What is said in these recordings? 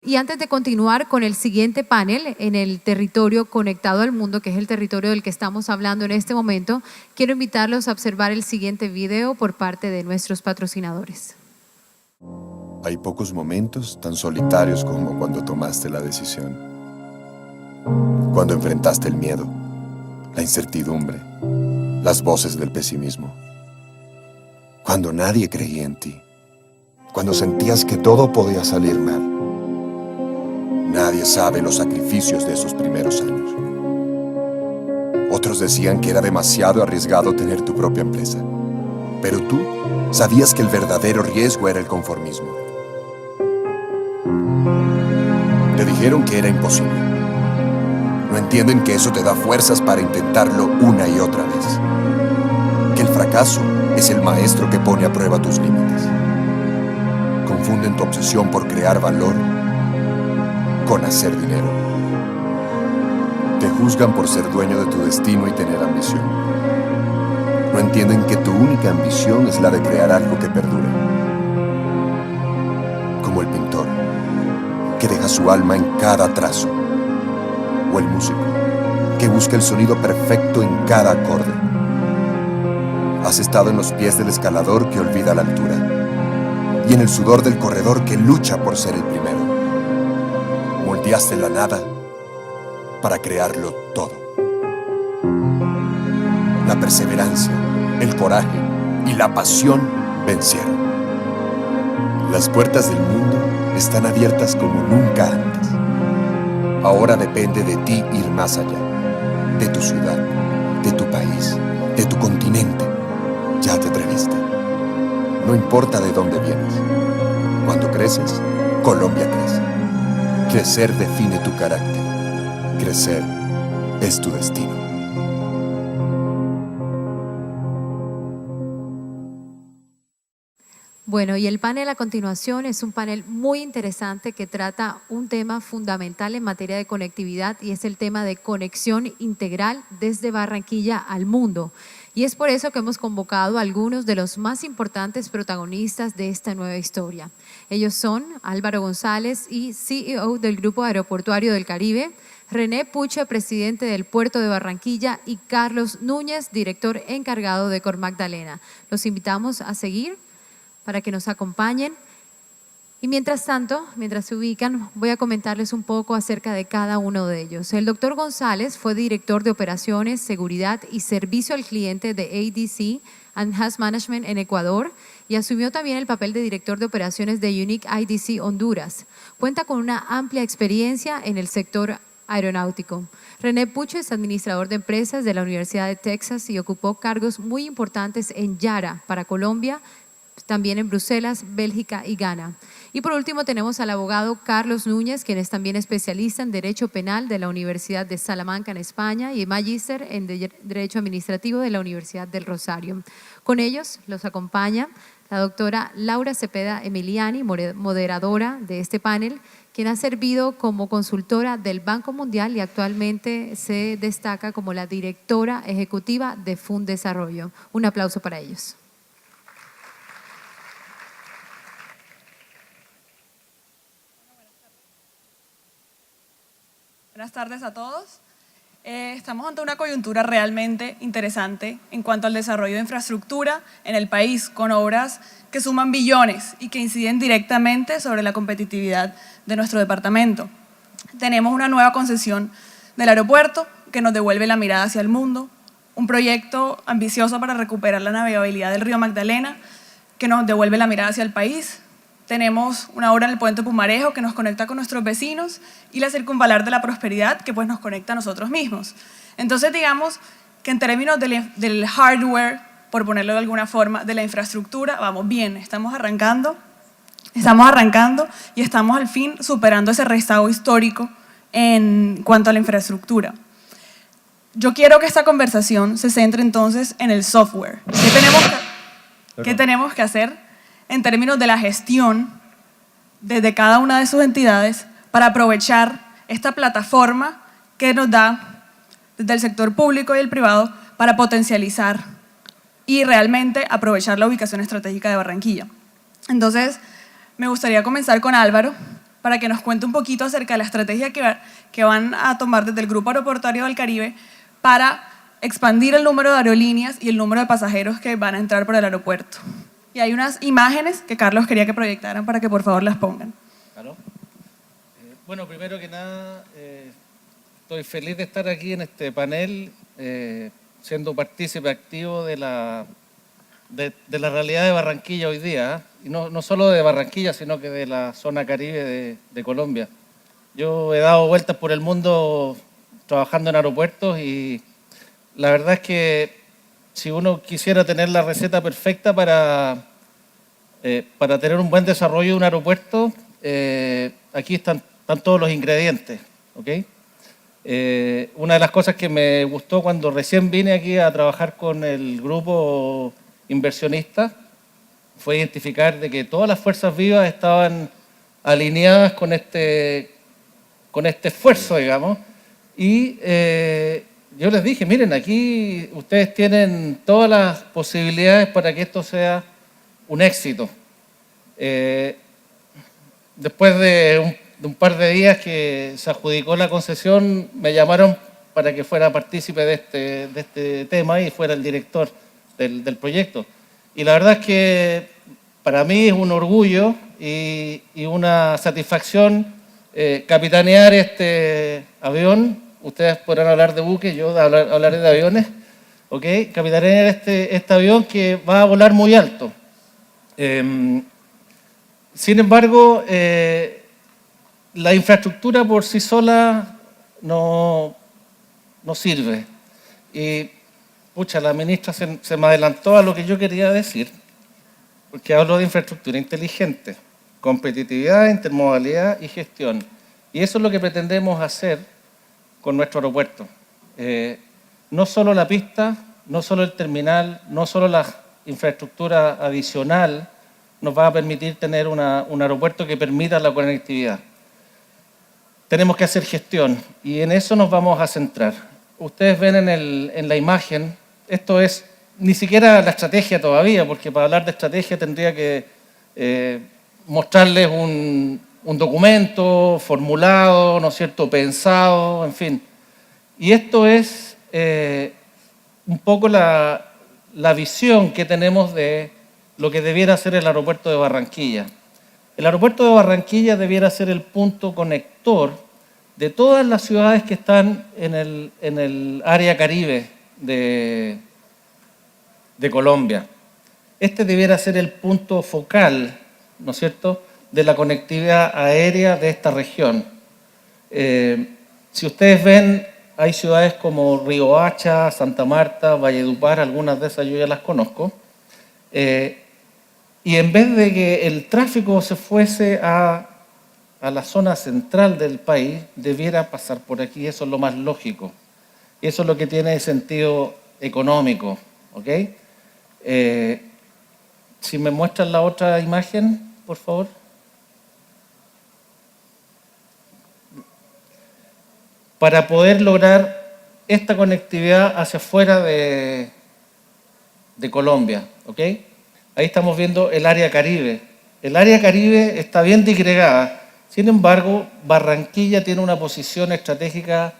Y antes de continuar con el siguiente panel en el territorio conectado al mundo, que es el territorio del que estamos hablando en este momento, quiero invitarlos a observar el siguiente video por parte de nuestros patrocinadores. Hay pocos momentos tan solitarios como cuando tomaste la decisión. Cuando enfrentaste el miedo, la incertidumbre, las voces del pesimismo. Cuando nadie creía en ti. Cuando sentías que todo podía salir mal. Nadie sabe los sacrificios de esos primeros años. Otros decían que era demasiado arriesgado tener tu propia empresa. Pero tú sabías que el verdadero riesgo era el conformismo. Te dijeron que era imposible. No entienden que eso te da fuerzas para intentarlo una y otra vez. Que el fracaso es el maestro que pone a prueba tus límites. Confunden tu obsesión por crear valor con hacer dinero. Te juzgan por ser dueño de tu destino y tener ambición. No entienden que tu única ambición es la de crear algo que perdure. Como el pintor, que deja su alma en cada trazo. O el músico, que busca el sonido perfecto en cada acorde. Has estado en los pies del escalador que olvida la altura. Y en el sudor del corredor que lucha por ser el primero. Moldeaste la nada para crearlo todo. La perseverancia, el coraje y la pasión vencieron. Las puertas del mundo están abiertas como nunca antes. Ahora depende de ti ir más allá, de tu ciudad, de tu país, de tu continente. Ya te atreviste. No importa de dónde vienes. Cuando creces, Colombia crece. Crecer define tu carácter. Crecer es tu destino. Bueno, y el panel a continuación es un panel muy interesante que trata un tema fundamental en materia de conectividad y es el tema de conexión integral desde Barranquilla al mundo. Y es por eso que hemos convocado a algunos de los más importantes protagonistas de esta nueva historia. Ellos son Álvaro González y CEO del Grupo Aeroportuario del Caribe, René Puche, presidente del Puerto de Barranquilla, y Carlos Núñez, director encargado de Cor Magdalena. Los invitamos a seguir para que nos acompañen. Y mientras tanto, mientras se ubican, voy a comentarles un poco acerca de cada uno de ellos. El doctor González fue director de Operaciones, Seguridad y Servicio al Cliente de ADC Enhanced Management en Ecuador y asumió también el papel de director de operaciones de Unique IDC Honduras. Cuenta con una amplia experiencia en el sector aeronáutico. René Puche es administrador de empresas de la Universidad de Texas y ocupó cargos muy importantes en Yara para Colombia, también en Bruselas, Bélgica y Ghana. Y por último tenemos al abogado Carlos Núñez, quien es también especialista en Derecho Penal de la Universidad de Salamanca en España y magíster en Derecho Administrativo de la Universidad del Rosario. Con ellos los acompaña la doctora Laura Cepeda Emiliani, moderadora de este panel, quien ha servido como consultora del Banco Mundial y actualmente se destaca como la directora ejecutiva de Fundesarrollo. Un aplauso para ellos. Buenas tardes a todos. Estamos ante una coyuntura realmente interesante en cuanto al desarrollo de infraestructura en el país, con obras que suman billones y que inciden directamente sobre la competitividad de nuestro departamento. Tenemos una nueva concesión del aeropuerto que nos devuelve la mirada hacia el mundo, un proyecto ambicioso para recuperar la navegabilidad del río Magdalena que nos devuelve la mirada hacia el país. Tenemos una obra en el puente Pumarejo que nos conecta con nuestros vecinos y la circunvalar de la prosperidad que pues nos conecta a nosotros mismos. Entonces digamos que en términos del hardware, por ponerlo de alguna forma, de la infraestructura, vamos bien, estamos arrancando y estamos al fin superando ese rezago histórico en cuanto a la infraestructura. Yo quiero que esta conversación se centre entonces en el software. ¿Qué tenemos que hacer en términos de la gestión desde cada una de sus entidades para aprovechar esta plataforma que nos da desde el sector público y el privado para potencializar y realmente aprovechar la ubicación estratégica de Barranquilla? Entonces, me gustaría comenzar con Álvaro, para que nos cuente un poquito acerca de la estrategia que van a tomar desde el Grupo Aeroportuario del Caribe para expandir el número de aerolíneas y el número de pasajeros que van a entrar por el aeropuerto. Y hay unas imágenes que Carlos quería que proyectaran para que por favor las pongan. Claro. Bueno, primero que nada, estoy feliz de estar aquí en este panel, siendo partícipe activo de la realidad de Barranquilla hoy día, y no solo de Barranquilla, sino que de la zona caribe de Colombia. Yo he dado vueltas por el mundo trabajando en aeropuertos y la verdad es que si uno quisiera tener la receta perfecta para tener un buen desarrollo de un aeropuerto, aquí están todos los ingredientes, ¿ok? Una de las cosas que me gustó cuando recién vine aquí a trabajar con el grupo inversionista fue identificar de que todas las fuerzas vivas estaban alineadas con este esfuerzo, digamos, y yo les dije, miren, aquí ustedes tienen todas las posibilidades para que esto sea un éxito. Después de un par de días que se adjudicó la concesión, me llamaron para que fuera partícipe de este tema y fuera el director del proyecto. Y la verdad es que para mí es un orgullo y una satisfacción capitanear este avión. Ustedes podrán hablar de buques, yo hablaré de aviones, ¿ok? Capitanear este avión que va a volar muy alto. Sin embargo, la infraestructura por sí sola no sirve. Y, pucha, la ministra se me adelantó a lo que yo quería decir, porque hablo de infraestructura inteligente, competitividad, intermodalidad y gestión. Y eso es lo que pretendemos hacer con nuestro aeropuerto. No solo la pista, no solo el terminal, no solo la infraestructura adicional nos va a permitir tener un aeropuerto que permita la conectividad. Tenemos que hacer gestión y en eso nos vamos a centrar. Ustedes ven en la imagen, esto es ni siquiera la estrategia todavía, porque para hablar de estrategia tendría que mostrarles un documento formulado, ¿no es cierto?, pensado, en fin. Y esto es un poco la visión que tenemos de lo que debiera ser el aeropuerto de Barranquilla. El aeropuerto de Barranquilla debiera ser el punto conector de todas las ciudades que están en el área caribe de Colombia. Este debiera ser el punto focal, ¿no es cierto?, de la conectividad aérea de esta región. Si ustedes ven, hay ciudades como Riohacha, Santa Marta, Valledupar, algunas de esas yo ya las conozco, y en vez de que el tráfico se fuese a la zona central del país, debiera pasar por aquí. Eso es lo más lógico. Eso es lo que tiene sentido económico, ¿ok? Si me muestran la otra imagen, por favor. Para poder lograr esta conectividad hacia afuera de Colombia, ¿ok? Ahí estamos viendo el área Caribe. El área Caribe está bien disgregada. Sin embargo, Barranquilla tiene una posición estratégica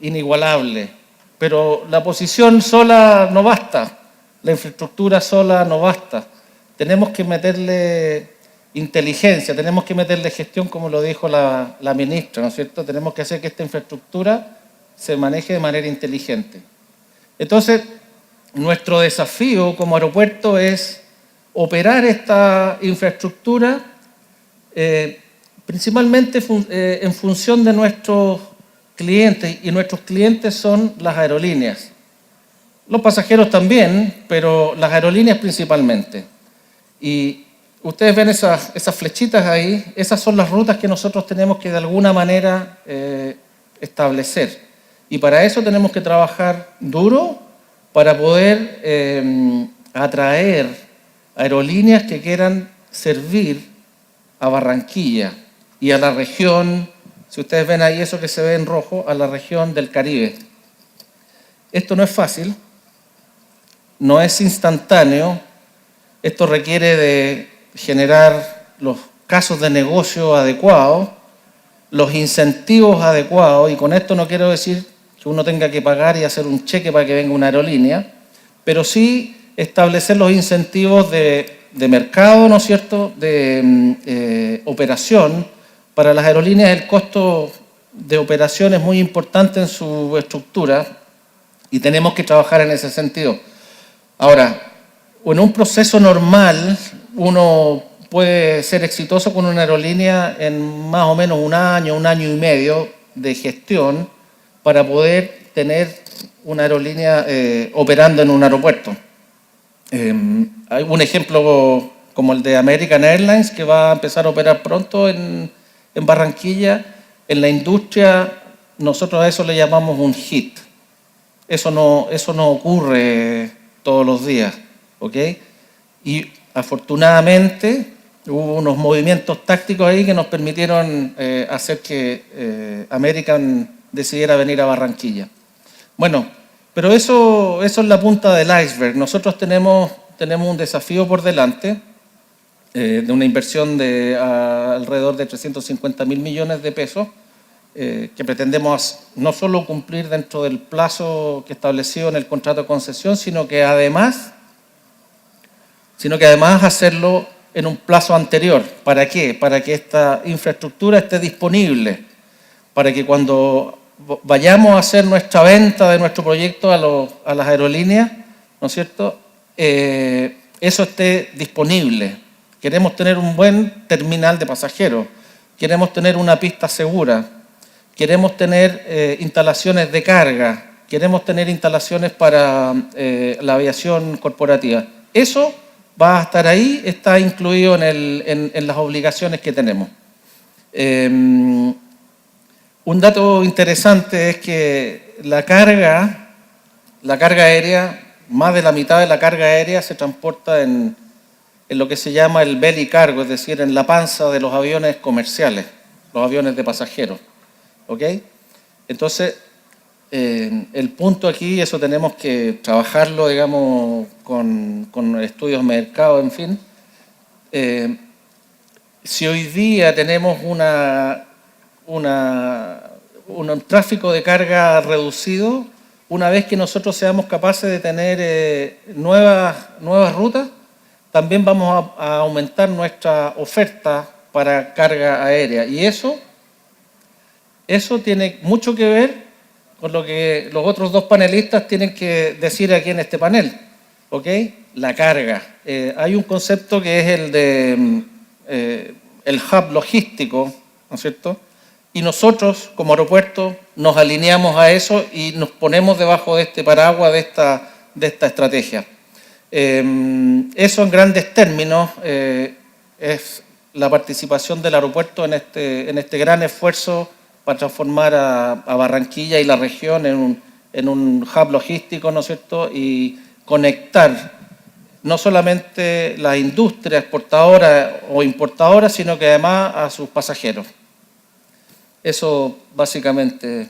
inigualable. Pero la posición sola no basta. La infraestructura sola no basta. Tenemos que meterle inteligencia, tenemos que meterle gestión, como lo dijo la ministra, ¿no es cierto? Tenemos que hacer que esta infraestructura se maneje de manera inteligente. Entonces, nuestro desafío como aeropuerto es operar esta infraestructura principalmente en función de nuestros clientes, y nuestros clientes son las aerolíneas. Los pasajeros también, pero las aerolíneas principalmente. Y ustedes ven esas flechitas ahí, esas son las rutas que nosotros tenemos que de alguna manera establecer. Y para eso tenemos que trabajar duro para poder atraer aerolíneas que quieran servir a Barranquilla y a la región, si ustedes ven ahí eso que se ve en rojo, a la región del Caribe. Esto no es fácil, no es instantáneo, esto requiere de generar los casos de negocio adecuados, los incentivos adecuados, y con esto no quiero decir que uno tenga que pagar y hacer un cheque para que venga una aerolínea, pero sí establecer los incentivos de mercado, ¿no es cierto?, de operación. Para las aerolíneas el costo de operación es muy importante en su estructura y tenemos que trabajar en ese sentido. Ahora, en un proceso normal, uno puede ser exitoso con una aerolínea en más o menos un año y medio de gestión para poder tener una aerolínea operando en un aeropuerto. Hay un ejemplo como el de American Airlines, que va a empezar a operar pronto en Barranquilla. En la industria, nosotros a eso le llamamos un hit. Eso no ocurre todos los días, ¿ok? Y afortunadamente hubo unos movimientos tácticos ahí que nos permitieron hacer que American decidiera venir a Barranquilla. Bueno, pero eso es la punta del iceberg. Nosotros tenemos un desafío por delante de una inversión de alrededor de 350.000 millones de pesos que pretendemos no solo cumplir dentro del plazo que establecido en el contrato de concesión, sino que además hacerlo en un plazo anterior. ¿Para qué? Para que esta infraestructura esté disponible, para que cuando vayamos a hacer nuestra venta de nuestro proyecto a las aerolíneas, ¿no es cierto?, eso esté disponible. Queremos tener un buen terminal de pasajeros, queremos tener una pista segura, queremos tener instalaciones de carga, queremos tener instalaciones para la aviación corporativa. Eso va a estar ahí, está incluido en las obligaciones que tenemos. Un dato interesante es que la carga aérea, más de la mitad de la carga aérea se transporta en lo que se llama el belly cargo, es decir, en la panza de los aviones comerciales, los aviones de pasajeros. ¿Ok? Entonces, el punto aquí, eso tenemos que trabajarlo, digamos, con estudios de mercado, en fin. Si hoy día tenemos un tráfico de carga reducido, una vez que nosotros seamos capaces de tener nuevas rutas, también vamos a aumentar nuestra oferta para carga aérea. Y eso tiene mucho que ver con lo que los otros dos panelistas tienen que decir aquí en este panel. ¿Ok? La carga. Hay un concepto que es el de el hub logístico, ¿no es cierto? Y nosotros, como aeropuerto, nos alineamos a eso y nos ponemos debajo de este paraguas de esta estrategia. Eso en grandes términos es la participación del aeropuerto en este gran esfuerzo para transformar a Barranquilla y la región en un hub logístico, ¿no es cierto? Y conectar no solamente la industria exportadora o importadora, sino que además a sus pasajeros. Eso básicamente.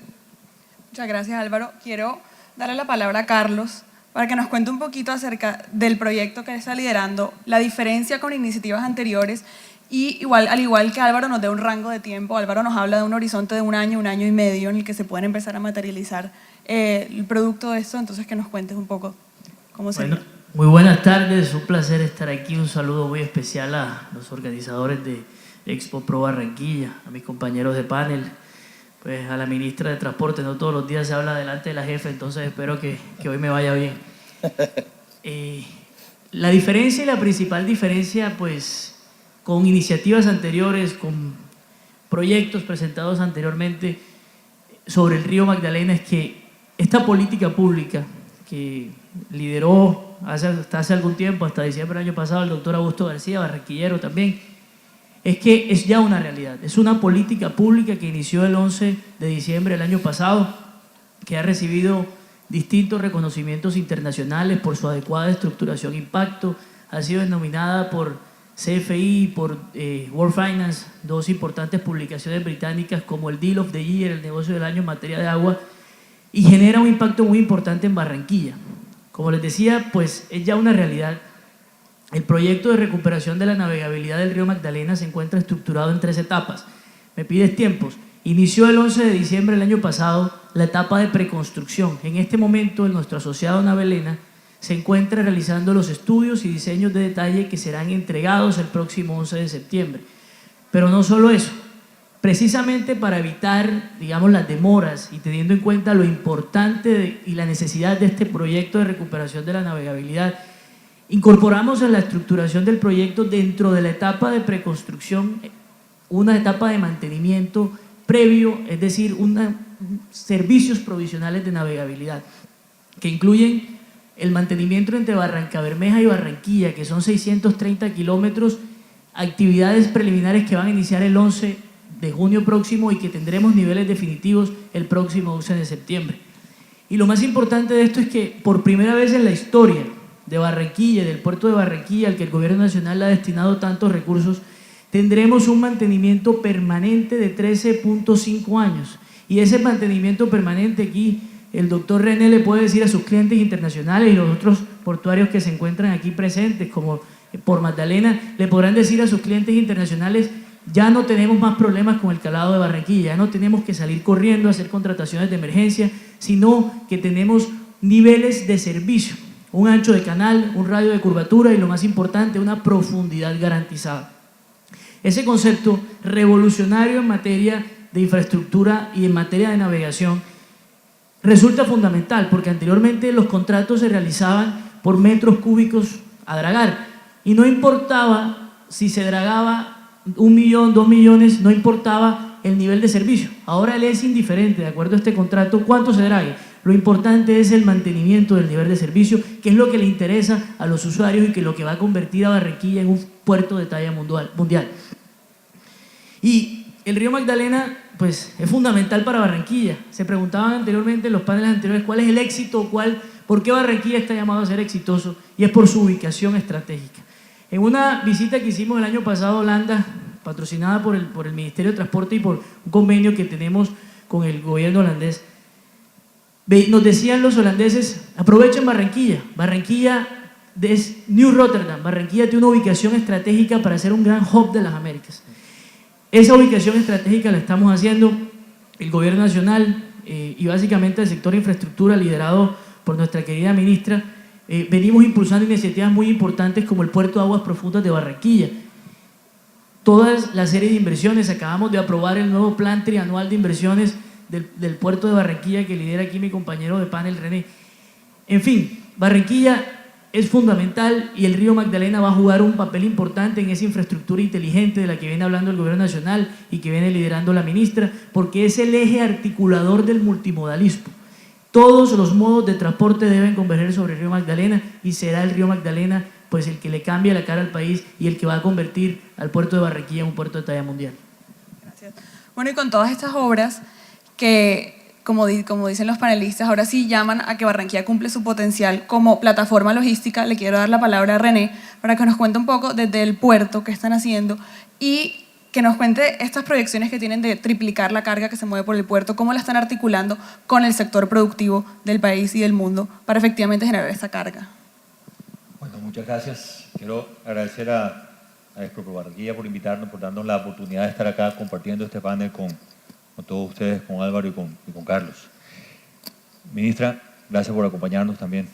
Muchas gracias, Álvaro. Quiero darle la palabra a Carlos para que nos cuente un poquito acerca del proyecto que está liderando, la diferencia con iniciativas anteriores y al igual que Álvaro nos dé un rango de tiempo. Álvaro nos habla de un horizonte de un año y medio en el que se pueden empezar a materializar el producto de esto, entonces que nos cuentes un poco cómo se. Bueno, muy buenas tardes, un placer estar aquí, un saludo muy especial a los organizadores de Expo Pro Barranquilla, a mis compañeros de panel, pues a la ministra de Transporte. No todos los días se habla delante de la jefa, entonces espero que hoy me vaya bien. La diferencia y la principal diferencia, pues con iniciativas anteriores, con proyectos presentados anteriormente sobre el río Magdalena, es que esta política pública que lideró hasta hace algún tiempo, hasta diciembre del año pasado, el doctor Augusto García, barranquillero también, es que es ya una realidad. Es una política pública que inició el 11 de diciembre del año pasado, que ha recibido distintos reconocimientos internacionales por su adecuada estructuración e impacto. Ha sido denominada por CFI y por World Finance, dos importantes publicaciones británicas, como el Deal of the Year, el negocio del año en materia de agua, y genera un impacto muy importante en Barranquilla. Como les decía, pues es ya una realidad El proyecto de recuperación de la navegabilidad del río Magdalena se encuentra estructurado en 3 etapas. Me pides tiempos. Inició el 11 de diciembre del año pasado la etapa de preconstrucción. En este momento, nuestro asociado Navelena se encuentra realizando los estudios y diseños de detalle que serán entregados el próximo 11 de septiembre. Pero no solo eso, precisamente para evitar, digamos, las demoras y teniendo en cuenta lo importante y la necesidad de este proyecto de recuperación de la navegabilidad, incorporamos en la estructuración del proyecto dentro de la etapa de preconstrucción una etapa de mantenimiento previo, es decir, servicios provisionales de navegabilidad que incluyen el mantenimiento entre Barrancabermeja y Barranquilla, que son 630 kilómetros, actividades preliminares que van a iniciar el 11 de junio próximo y que tendremos niveles definitivos el próximo 11 de septiembre. Y lo más importante de esto es que por primera vez en la historia de Barranquilla, del puerto de Barranquilla, al que el gobierno nacional le ha destinado tantos recursos, tendremos un mantenimiento permanente de 13.5 años. Y ese mantenimiento permanente aquí, el doctor René le puede decir a sus clientes internacionales y los otros portuarios que se encuentran aquí presentes, como por Magdalena, le podrán decir a sus clientes internacionales: ya no tenemos más problemas con el calado de Barranquilla, ya no tenemos que salir corriendo a hacer contrataciones de emergencia, sino que tenemos niveles de servicio, un ancho de canal, un radio de curvatura y lo más importante, una profundidad garantizada. Ese concepto revolucionario en materia de infraestructura y en materia de navegación resulta fundamental porque anteriormente los contratos se realizaban por metros cúbicos a dragar y no importaba si se dragaba 1 millón, 2 millones, no importaba el nivel de servicio. Ahora le es indiferente, de acuerdo a este contrato, cuánto se drague. Lo importante es el mantenimiento del nivel de servicio, que es lo que le interesa a los usuarios y que es lo que va a convertir a Barranquilla en un puerto de talla mundial. Y el río Magdalena, pues, es fundamental para Barranquilla. Se preguntaban anteriormente en los paneles anteriores cuál es el éxito, por qué Barranquilla está llamado a ser exitoso, y es por su ubicación estratégica. En una visita que hicimos el año pasado a Holanda, patrocinada por el Ministerio de Transporte y por un convenio que tenemos con el gobierno holandés, nos decían los holandeses: aprovechen Barranquilla. Barranquilla es New Rotterdam. Barranquilla tiene una ubicación estratégica para ser un gran hub de las Américas. Esa ubicación estratégica la estamos haciendo el gobierno nacional y básicamente el sector infraestructura liderado por nuestra querida ministra. Venimos impulsando iniciativas muy importantes como el Puerto de Aguas Profundas de Barranquilla. Toda la serie de inversiones, acabamos de aprobar el nuevo plan trianual de inversiones del puerto de Barranquilla que lidera aquí mi compañero de panel René. En fin, Barranquilla es fundamental y el río Magdalena va a jugar un papel importante en esa infraestructura inteligente de la que viene hablando el gobierno nacional y que viene liderando la ministra, porque es el eje articulador del multimodalismo. Todos los modos de transporte deben converger sobre el río Magdalena y será el río Magdalena pues el que le cambie la cara al país y el que va a convertir al puerto de Barranquilla en un puerto de talla mundial. Gracias. Bueno, y con todas estas obras que, como dicen los panelistas, ahora sí llaman a que Barranquilla cumple su potencial como plataforma logística, le quiero dar la palabra a René para que nos cuente un poco desde el puerto qué están haciendo y que nos cuente estas proyecciones que tienen de triplicar la carga que se mueve por el puerto, cómo la están articulando con el sector productivo del país y del mundo para efectivamente generar esta carga. Bueno, muchas gracias. Quiero agradecer a Expropro Barranquilla por invitarnos, por darnos la oportunidad de estar acá compartiendo este panel con todos ustedes, con Álvaro y con Carlos. Ministra, gracias por acompañarnos también.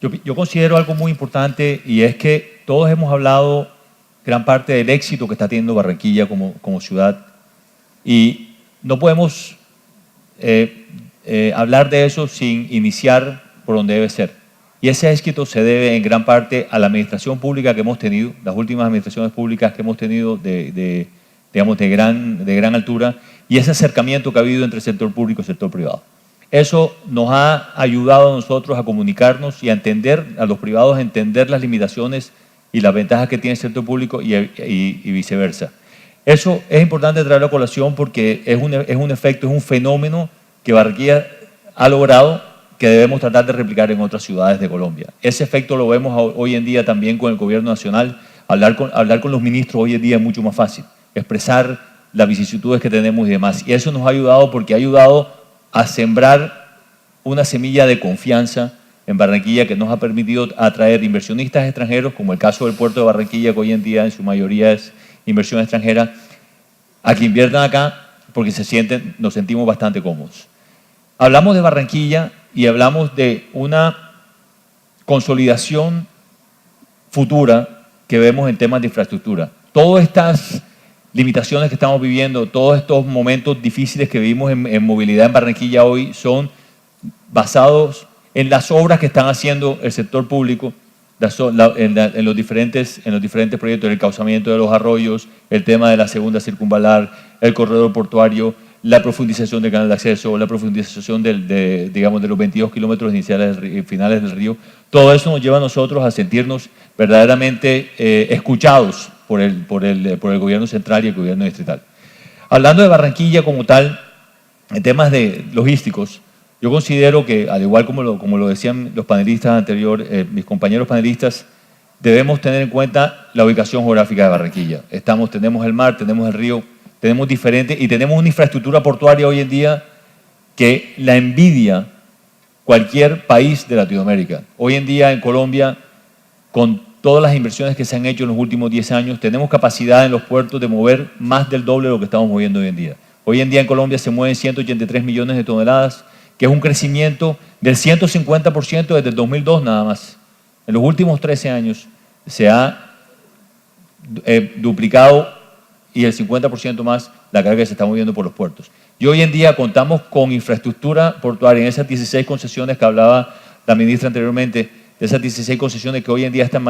Yo considero algo muy importante y es que todos hemos hablado gran parte del éxito que está teniendo Barranquilla como ciudad y no podemos hablar de eso sin iniciar por donde debe ser. Y ese éxito se debe en gran parte a la administración pública que hemos tenido, las últimas administraciones públicas que hemos tenido de gran altura y ese acercamiento que ha habido entre el sector público y el sector privado. Eso nos ha ayudado a nosotros a comunicarnos y a entender, a los privados a entender las limitaciones y las ventajas que tiene el sector público y viceversa. Eso es importante traerlo a colación porque es un efecto, es un fenómeno que Barranquilla ha logrado que debemos tratar de replicar en otras ciudades de Colombia. Ese efecto lo vemos hoy en día también con el gobierno nacional. Hablar con los ministros hoy en día es mucho más fácil, expresar las vicisitudes que tenemos y demás. Y eso nos ha ayudado porque ha ayudado a sembrar una semilla de confianza en Barranquilla que nos ha permitido atraer inversionistas extranjeros, como el caso del puerto de Barranquilla, que hoy en día en su mayoría es inversión extranjera, a que inviertan acá porque nos sentimos bastante cómodos. Hablamos de Barranquilla y hablamos de una consolidación futura que vemos en temas de infraestructura. Todas estas limitaciones que estamos viviendo, todos estos momentos difíciles que vivimos en movilidad en Barranquilla hoy son basados en las obras que están haciendo el sector público en los diferentes proyectos, el encauzamiento de los arroyos, el tema de la segunda circunvalar, el corredor portuario, la profundización del canal de acceso, la profundización de los 22 kilómetros iniciales y finales del río. Todo eso nos lleva a nosotros a sentirnos verdaderamente escuchados por el gobierno central y el gobierno distrital. Hablando de Barranquilla como tal, en temas de logísticos, yo considero que, al igual como lo decían los panelistas anteriores, mis compañeros panelistas, debemos tener en cuenta la ubicación geográfica de Barranquilla. Tenemos el mar, tenemos el río, tenemos diferentes y tenemos una infraestructura portuaria hoy en día que la envidia cualquier país de Latinoamérica. Hoy en día en Colombia, con todas las inversiones que se han hecho en los últimos 10 años, tenemos capacidad en los puertos de mover más del doble de lo que estamos moviendo hoy en día. Hoy en día en Colombia se mueven 183 millones de toneladas, que es un crecimiento del 150% desde el 2002 nada más. En los últimos 13 años se ha duplicado y el 50% más la carga que se está moviendo por los puertos. Y hoy en día contamos con infraestructura portuaria en esas 16 concesiones que hablaba la ministra anteriormente, de esas 16 concesiones que hoy en día están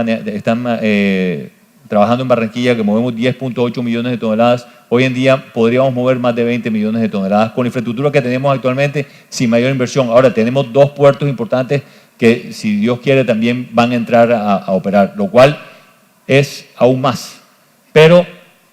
trabajando en Barranquilla, que movemos 10.8 millones de toneladas. Hoy en día podríamos mover más de 20 millones de toneladas con la infraestructura que tenemos actualmente sin mayor inversión. Ahora tenemos 2 puertos importantes que, si Dios quiere, también van a entrar a operar, lo cual es aún más. Pero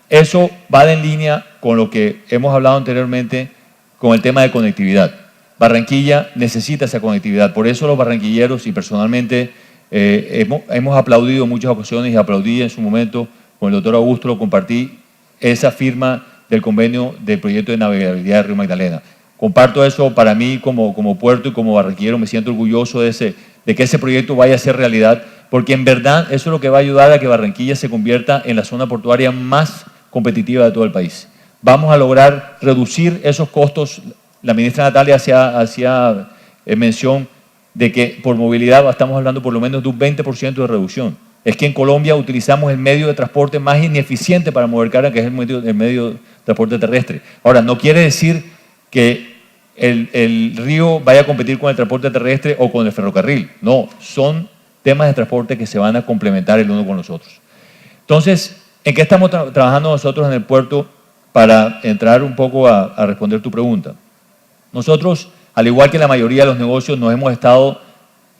eso va en línea con lo que hemos hablado anteriormente con el tema de conectividad. Barranquilla necesita esa conectividad, por eso los barranquilleros y personalmente hemos aplaudido en muchas ocasiones y aplaudí en su momento con el doctor Augusto, lo compartí, esa firma del convenio del proyecto de navegabilidad del río Magdalena. Comparto eso. Para mí como puerto y como barranquillero me siento orgulloso de que ese proyecto vaya a ser realidad, porque en verdad eso es lo que va a ayudar a que Barranquilla se convierta en la zona portuaria más competitiva de todo el país. Vamos a lograr reducir esos costos. La ministra Natalia hacía mención de que por movilidad estamos hablando por lo menos de un 20% de reducción. Es que en Colombia utilizamos el medio de transporte más ineficiente para mover carga, que es el medio de transporte terrestre. Ahora, no quiere decir que el río vaya a competir con el transporte terrestre o con el ferrocarril. No, son temas de transporte que se van a complementar el uno con los otros. Entonces, ¿en qué estamos trabajando nosotros en el puerto para entrar un poco a responder tu pregunta? Nosotros, al igual que la mayoría de los negocios, nos hemos estado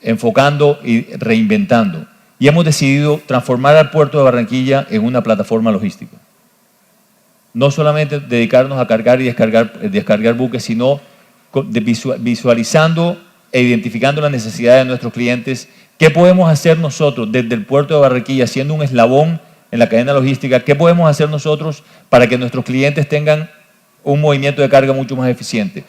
enfocando y reinventando y hemos decidido transformar al puerto de Barranquilla en una plataforma logística. No solamente dedicarnos a cargar y descargar buques, sino visualizando e identificando las necesidades de nuestros clientes. ¿Qué podemos hacer nosotros desde el puerto de Barranquilla, siendo un eslabón en la cadena logística? ¿Qué podemos hacer nosotros para que nuestros clientes tengan un movimiento de carga mucho más eficiente?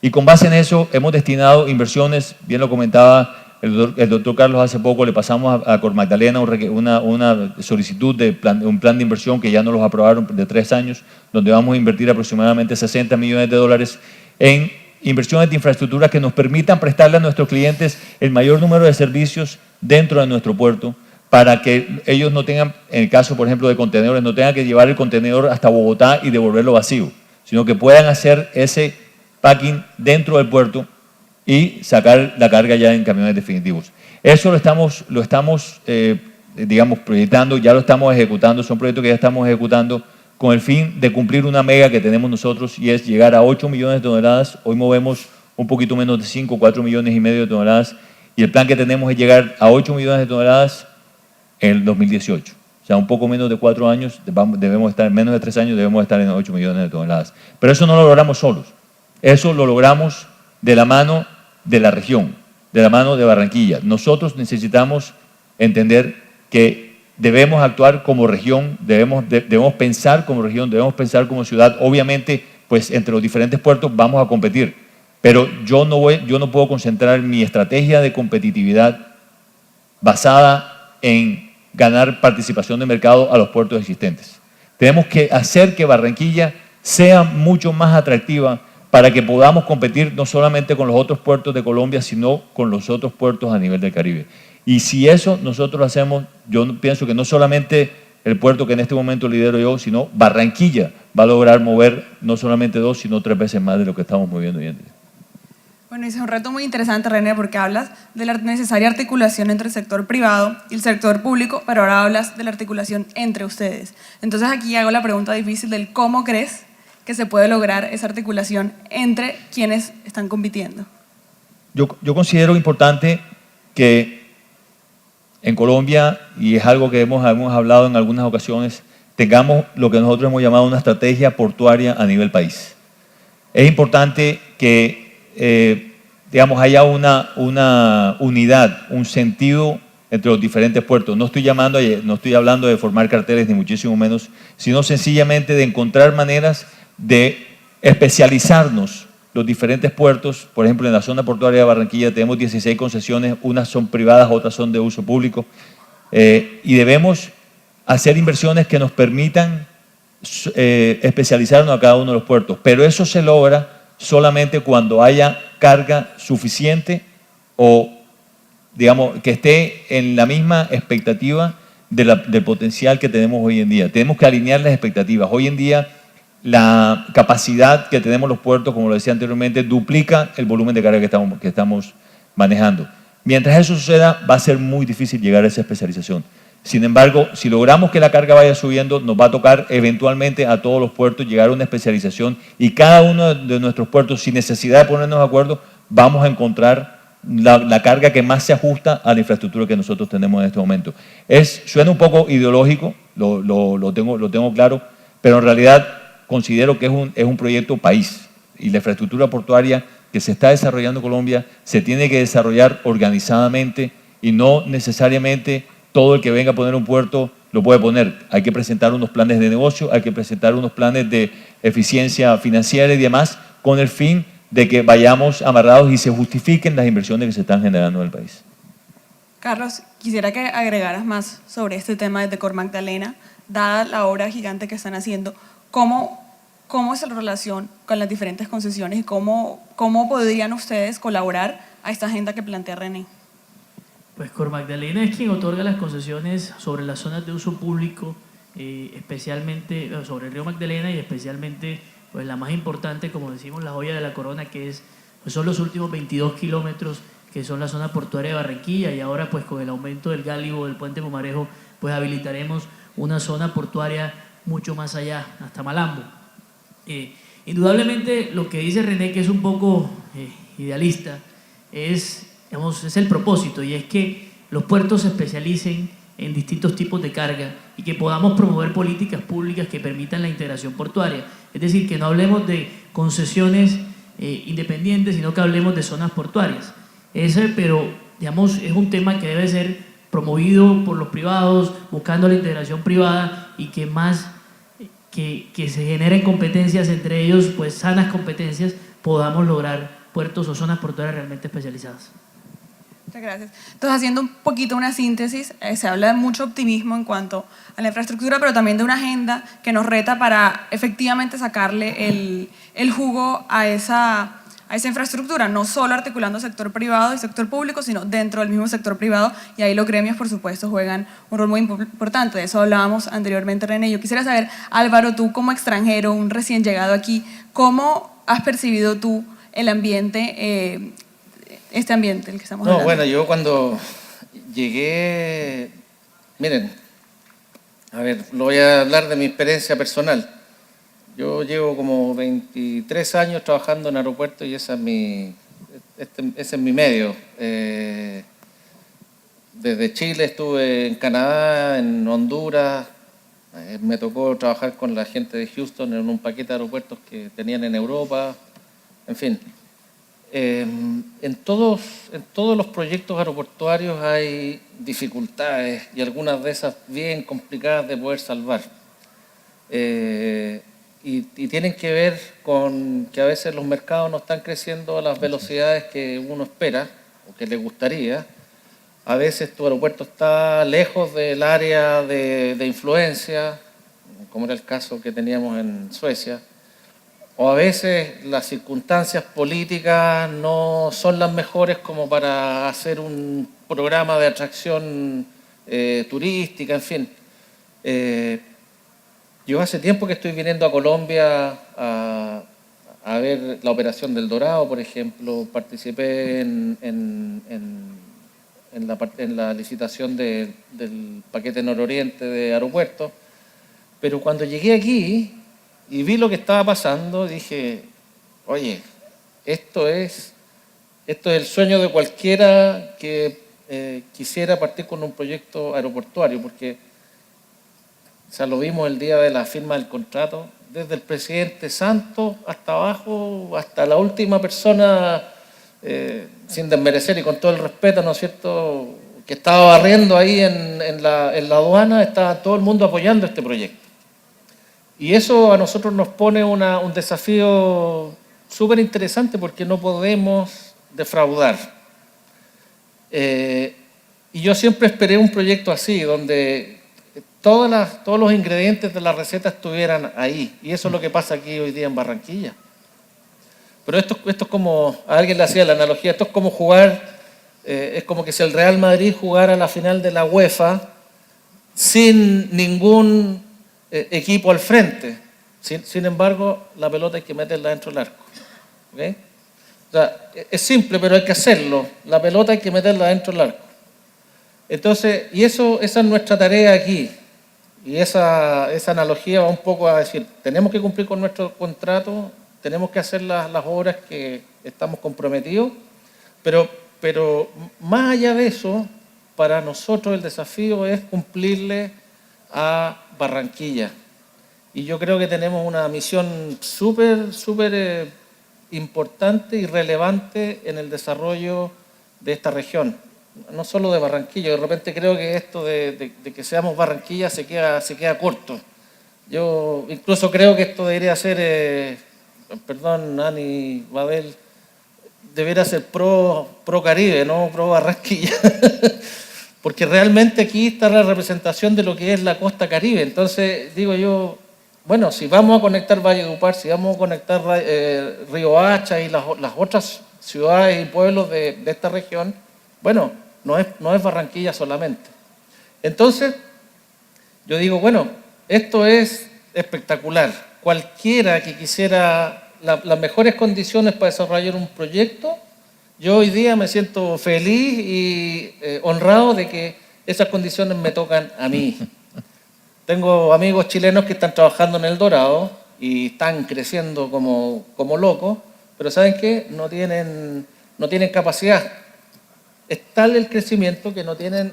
Y con base en eso hemos destinado inversiones, bien lo comentaba el doctor Carlos hace poco, le pasamos a Cor Magdalena una solicitud de un plan de inversión que ya nos los aprobaron de 3 años, donde vamos a invertir aproximadamente 60 millones de dólares en inversiones de infraestructura que nos permitan prestarle a nuestros clientes el mayor número de servicios dentro de nuestro puerto, para que ellos no tengan, en el caso por ejemplo de contenedores, no tengan que llevar el contenedor hasta Bogotá y devolverlo vacío, sino que puedan hacer ese packing dentro del puerto y sacar la carga ya en camiones definitivos. Eso lo estamos proyectando, ya lo estamos ejecutando, son proyectos que ya estamos ejecutando con el fin de cumplir una mega que tenemos nosotros y es llegar a 8 millones de toneladas. Hoy movemos un poquito menos de 5, 4 millones y medio de toneladas y el plan que tenemos es llegar a 8 millones de toneladas en el 2018. O sea, un poco menos de 4 años, debemos estar, menos de 3 años debemos estar en 8 millones de toneladas. Pero eso no lo logramos solos, eso lo logramos de la mano de la región, de la mano de Barranquilla. Nosotros necesitamos entender que debemos actuar como región, debemos pensar como región, debemos pensar como ciudad. Obviamente, pues entre los diferentes puertos vamos a competir, Pero yo no puedo concentrar mi estrategia de competitividad basada en ganar participación de mercado a los puertos existentes. Tenemos que hacer que Barranquilla sea mucho más atractiva para que podamos competir no solamente con los otros puertos de Colombia, sino con los otros puertos a nivel del Caribe. Y si eso nosotros lo hacemos, yo pienso que no solamente el puerto que en este momento lidero yo, sino Barranquilla va a lograr mover no solamente 2, sino 3 veces más de lo que estamos moviendo hoy en día. Bueno, ese es un reto muy interesante, René, porque hablas de la necesaria articulación entre el sector privado y el sector público, pero ahora hablas de la articulación entre ustedes. Entonces aquí hago la pregunta difícil del cómo crees que se puede lograr esa articulación entre quienes están compitiendo. Yo considero importante que en Colombia, y es algo que hemos hablado en algunas ocasiones, tengamos lo que nosotros hemos llamado una estrategia portuaria a nivel país. Es importante que digamos, haya una unidad, un sentido entre los diferentes puertos. No estoy hablando de formar carteles, ni muchísimo menos, sino sencillamente de encontrar maneras de especializarnos los diferentes puertos. Por ejemplo, en la zona portuaria de Barranquilla tenemos 16 concesiones, unas son privadas, otras son de uso público, y debemos hacer inversiones que nos permitan especializarnos a cada uno de los puertos. Pero eso se logra solamente cuando haya carga suficiente o, digamos, que esté en la misma expectativa del potencial que tenemos hoy en día. Tenemos que alinear las expectativas. Hoy en día la capacidad que tenemos los puertos, como lo decía anteriormente, duplica el volumen de carga que estamos manejando. Mientras eso suceda, va a ser muy difícil llegar a esa especialización. Sin embargo, si logramos que la carga vaya subiendo, nos va a tocar eventualmente a todos los puertos llegar a una especialización y cada uno de nuestros puertos, sin necesidad de ponernos de acuerdo, vamos a encontrar la carga que más se ajusta a la infraestructura que nosotros tenemos en este momento. Suena un poco ideológico, lo tengo claro, pero en realidad considero que es un proyecto país y la infraestructura portuaria que se está desarrollando en Colombia se tiene que desarrollar organizadamente y no necesariamente todo el que venga a poner un puerto lo puede poner. Hay que presentar unos planes de negocio, hay que presentar unos planes de eficiencia financiera y demás, con el fin de que vayamos amarrados y se justifiquen las inversiones que se están generando en el país. Carlos, quisiera que agregaras más sobre este tema de Cor Magdalena, dada la obra gigante que están haciendo. ¿Cómo es la relación con las diferentes concesiones y cómo podrían ustedes colaborar a esta agenda que plantea René? Pues Cor Magdalena es quien otorga las concesiones sobre las zonas de uso público, especialmente sobre el río Magdalena y especialmente pues la más importante, como decimos, la joya de la corona, que son los últimos 22 kilómetros que son la zona portuaria de Barranquilla, y ahora pues con el aumento del gálibo del puente Pumarejo pues habilitaremos una zona portuaria mucho más allá, hasta Malambo. Indudablemente lo que dice René, que es un poco idealista, es el propósito, y es que los puertos se especialicen en distintos tipos de carga y que podamos promover políticas públicas que permitan la integración portuaria. Es decir, que no hablemos de concesiones independientes, sino que hablemos de zonas portuarias. Pero digamos, es un tema que debe ser promovido por los privados, buscando la integración privada y que se generen competencias entre ellos, pues sanas competencias, podamos lograr puertos o zonas portuarias realmente especializadas. Muchas gracias. Entonces, haciendo un poquito una síntesis, se habla de mucho optimismo en cuanto a la infraestructura, pero también de una agenda que nos reta para efectivamente sacarle el jugo a esa infraestructura, no solo articulando sector privado y sector público, sino dentro del mismo sector privado, y ahí los gremios, por supuesto, juegan un rol muy importante. De eso hablábamos anteriormente, René. Yo quisiera saber, Álvaro, tú como extranjero, un recién llegado aquí, ¿cómo has percibido tú el ambiente, este ambiente del que estamos hablando? Bueno, yo cuando llegué, miren, a ver, lo voy a hablar de mi experiencia personal. Yo llevo como 23 años trabajando en aeropuertos y ese es mi medio. Desde Chile estuve en Canadá, en Honduras, me tocó trabajar con la gente de Houston en un paquete de aeropuertos que tenían en Europa, en fin. En todos los proyectos aeroportuarios hay dificultades y algunas de esas bien complicadas de poder salvar. y tienen que ver con que a veces los mercados no están creciendo a las velocidades que uno espera o que le gustaría. A veces tu aeropuerto está lejos del área de influencia, como era el caso que teníamos en Suecia, o a veces las circunstancias políticas no son las mejores como para hacer un programa de atracción turística, en fin. Yo hace tiempo que estoy viniendo a Colombia a ver la operación del Dorado, por ejemplo. Participé en la licitación del paquete nororiente de aeropuertos. Pero cuando llegué aquí y vi lo que estaba pasando, dije, oye, esto es el sueño de cualquiera que quisiera partir con un proyecto aeroportuario, porque o sea, lo vimos el día de la firma del contrato, desde el presidente Santos hasta abajo, hasta la última persona, sin desmerecer y con todo el respeto, ¿no es cierto?, que estaba barriendo ahí en la aduana, estaba todo el mundo apoyando este proyecto. Y eso a nosotros nos pone un desafío súper interesante porque no podemos defraudar. Y yo siempre esperé un proyecto así, donde todos los ingredientes de la receta estuvieran ahí. Y eso es lo que pasa aquí hoy día en Barranquilla. Pero esto es como, a alguien le hacía la analogía, esto es como jugar, es como que si el Real Madrid jugara la final de la UEFA sin ningún equipo al frente. Sin embargo, la pelota hay que meterla dentro del arco. ¿Okay? O sea, es simple, pero hay que hacerlo. La pelota hay que meterla dentro del arco. Entonces, esa es nuestra tarea aquí. Y esa analogía va un poco a decir, tenemos que cumplir con nuestro contrato, tenemos que hacer las obras que estamos comprometidos, pero más allá de eso, para nosotros el desafío es cumplirle a Barranquilla. Y yo creo que tenemos una misión súper importante y relevante en el desarrollo de esta región. No solo de Barranquilla, de repente creo que esto de que seamos Barranquilla se queda corto. Yo incluso creo que esto debería ser, perdón, Ani, Babel, debería ser pro Caribe, no pro Barranquilla. Porque realmente aquí está la representación de lo que es la costa Caribe. Entonces, digo yo, bueno, si vamos a conectar Valledupar, si vamos a conectar Río Hacha y las otras ciudades y pueblos de esta región, bueno, no es Barranquilla solamente. Entonces, yo digo, bueno, esto es espectacular. Cualquiera que quisiera las mejores condiciones para desarrollar un proyecto, yo hoy día me siento feliz y honrado de que esas condiciones me tocan a mí. Tengo amigos chilenos que están trabajando en El Dorado y están creciendo como locos, pero ¿saben qué? No tienen capacidad. Es tal el crecimiento que no tienen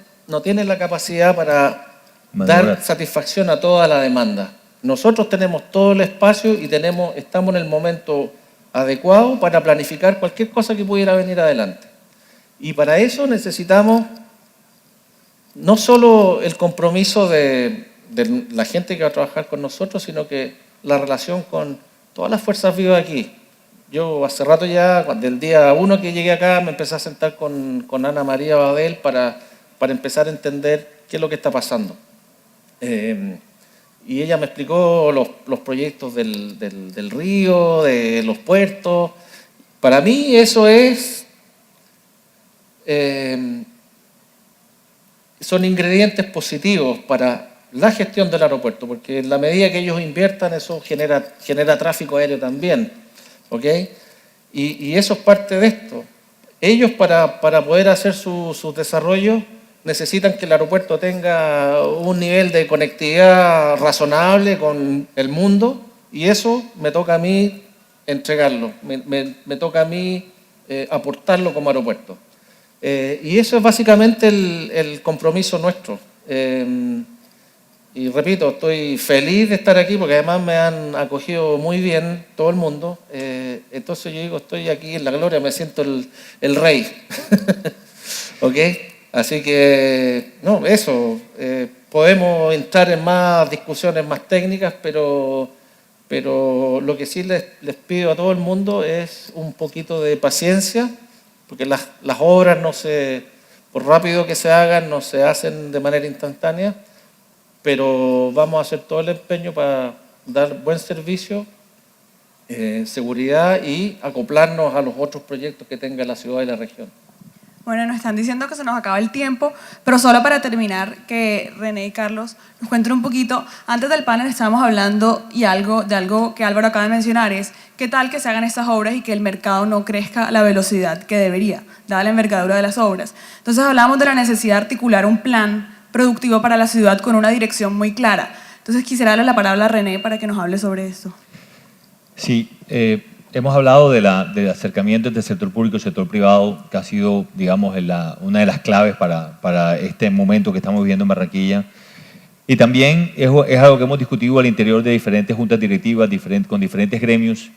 la capacidad para dar satisfacción a toda la demanda. Nosotros tenemos todo el espacio y estamos en el momento adecuado para planificar cualquier cosa que pudiera venir adelante. Y para eso necesitamos no solo el compromiso de la gente que va a trabajar con nosotros, sino que la relación con todas las fuerzas vivas aquí. Yo hace rato ya, del día 1 que llegué acá, me empecé a sentar con Ana María Babel para empezar a entender qué es lo que está pasando. Y ella me explicó los proyectos del río, de los puertos. Para mí eso son ingredientes positivos para la gestión del aeropuerto, porque en la medida que ellos inviertan, eso genera tráfico aéreo también. ¿Okay? Y eso es parte de esto. Ellos para poder hacer sus desarrollos necesitan que el aeropuerto tenga un nivel de conectividad razonable con el mundo y eso me toca a mí entregarlo, me toca a mí aportarlo como aeropuerto. Y eso es básicamente el compromiso nuestro. Y repito, estoy feliz de estar aquí porque además me han acogido muy bien todo el mundo. Entonces yo digo, estoy aquí en la gloria, me siento el rey. ¿Ok? Así que, no, eso. Podemos entrar en más discusiones más técnicas, pero pero lo que sí les pido a todo el mundo es un poquito de paciencia, porque las obras por rápido que se hagan, no se hacen de manera instantánea, pero vamos a hacer todo el empeño para dar buen servicio, seguridad y acoplarnos a los otros proyectos que tenga la ciudad y la región. Bueno, nos están diciendo que se nos acaba el tiempo, pero solo para terminar, que René y Carlos nos cuenten un poquito. Antes del panel estábamos hablando de algo que Álvaro acaba de mencionar, es qué tal que se hagan estas obras y que el mercado no crezca a la velocidad que debería, dada la envergadura de las obras. Entonces hablamos de la necesidad de articular un plan productivo para la ciudad con una dirección muy clara. Entonces quisiera darle la palabra a René para que nos hable sobre esto. Sí, hemos hablado del acercamiento entre el sector público y el sector privado, que ha sido, digamos, una de las claves para este momento que estamos viviendo en Barranquilla. Y también es algo que hemos discutido al interior de diferentes juntas directivas, con diferentes gremios.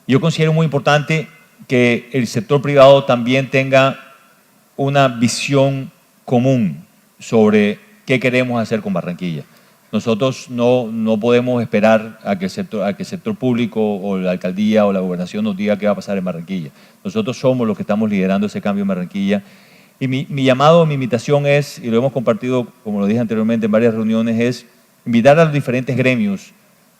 Yo considero muy importante que el sector privado también tenga una visión común sobre qué queremos hacer con Barranquilla. Nosotros no podemos esperar a que el sector público o la alcaldía o la gobernación nos diga qué va a pasar en Barranquilla. Nosotros somos los que estamos liderando ese cambio en Barranquilla. Y mi llamado, mi invitación es, y lo hemos compartido, como lo dije anteriormente en varias reuniones, es invitar a los diferentes gremios,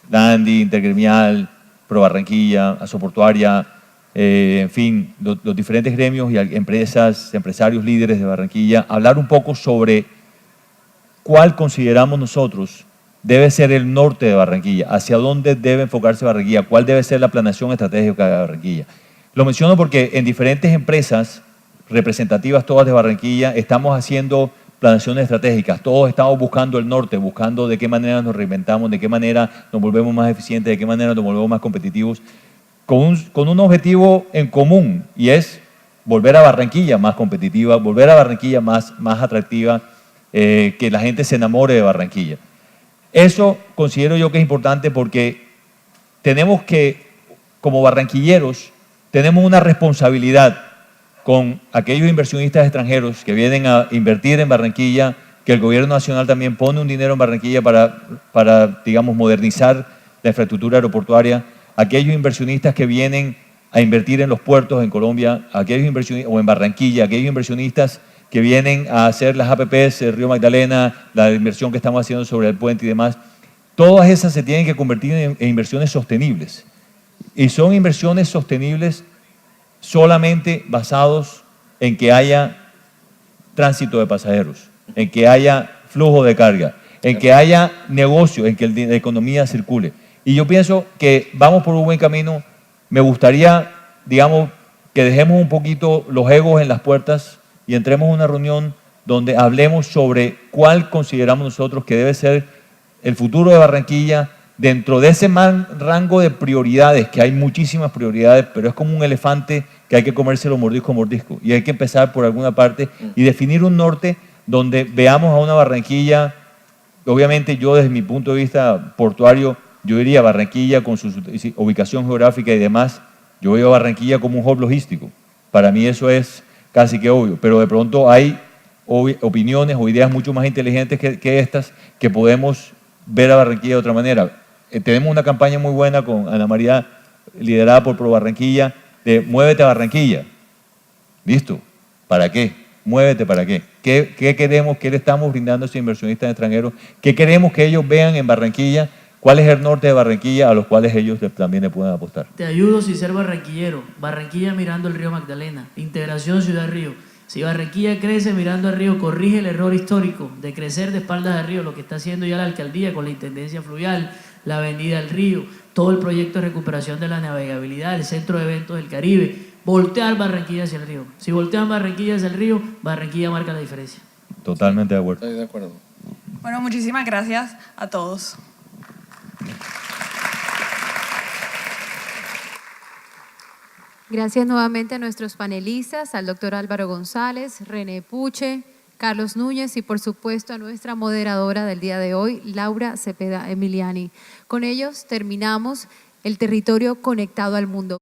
Landi, Intergremial, Pro Barranquilla, Asoportuaria, en fin, los diferentes gremios y empresarios líderes de Barranquilla, a hablar un poco sobre cuál consideramos nosotros debe ser el norte de Barranquilla, hacia dónde debe enfocarse Barranquilla, cuál debe ser la planeación estratégica de Barranquilla. Lo menciono porque en diferentes empresas representativas todas de Barranquilla estamos haciendo planeaciones estratégicas, todos estamos buscando el norte, buscando de qué manera nos reinventamos, de qué manera nos volvemos más eficientes, de qué manera nos volvemos más competitivos, con un objetivo en común, y es volver a Barranquilla más competitiva, volver a Barranquilla más atractiva, que la gente se enamore de Barranquilla. Eso considero yo que es importante porque tenemos que, como barranquilleros, tenemos una responsabilidad con aquellos inversionistas extranjeros que vienen a invertir en Barranquilla, que el gobierno nacional también pone un dinero en Barranquilla para digamos, modernizar la infraestructura aeroportuaria, aquellos inversionistas que vienen a invertir en los puertos en Colombia, aquellos inversionistas, o en Barranquilla, aquellos inversionistas que vienen a hacer las APPs, el Río Magdalena, la inversión que estamos haciendo sobre el puente y demás, todas esas se tienen que convertir en inversiones sostenibles. Y son inversiones sostenibles solamente basados en que haya tránsito de pasajeros, en que haya flujo de carga, en que haya negocio, en que la economía circule. Y yo pienso que vamos por un buen camino. Me gustaría, digamos, que dejemos un poquito los egos en las puertas y entremos a una reunión donde hablemos sobre cuál consideramos nosotros que debe ser el futuro de Barranquilla dentro de ese rango de prioridades, que hay muchísimas prioridades, pero es como un elefante que hay que comérselo mordisco a mordisco. Y hay que empezar por alguna parte y definir un norte donde veamos a una Barranquilla. Obviamente yo desde mi punto de vista portuario, yo diría Barranquilla con su ubicación geográfica y demás, yo veo a Barranquilla como un hub logístico. Para mí eso es casi que obvio, pero de pronto hay opiniones o ideas mucho más inteligentes que estas que podemos ver a Barranquilla de otra manera. Tenemos una campaña muy buena con Ana María, liderada por Pro Barranquilla, de Muévete a Barranquilla. ¿Listo? ¿Para qué? Muévete, ¿para qué? ¿Qué queremos? ¿Qué le estamos brindando a esos inversionistas extranjeros? ¿Qué queremos que ellos vean en Barranquilla? ¿Cuál es el norte de Barranquilla a los cuales ellos también le pueden apostar? Te ayudo sin ser barranquillero. Barranquilla mirando el río Magdalena. Integración ciudad-río. Si Barranquilla crece mirando al río, corrige el error histórico de crecer de espaldas al río, lo que está haciendo ya la alcaldía con la intendencia fluvial, la avenida del río, todo el proyecto de recuperación de la navegabilidad, el centro de eventos del Caribe. Voltear Barranquilla hacia el río. Si voltean Barranquilla hacia el río, Barranquilla marca la diferencia. Totalmente de acuerdo. Estoy de acuerdo. Bueno, muchísimas gracias a todos. Gracias nuevamente a nuestros panelistas, al doctor Álvaro González, René Puche, Carlos Núñez y por supuesto a nuestra moderadora del día de hoy, Laura Cepeda Emiliani. Con ellos terminamos el territorio conectado al mundo.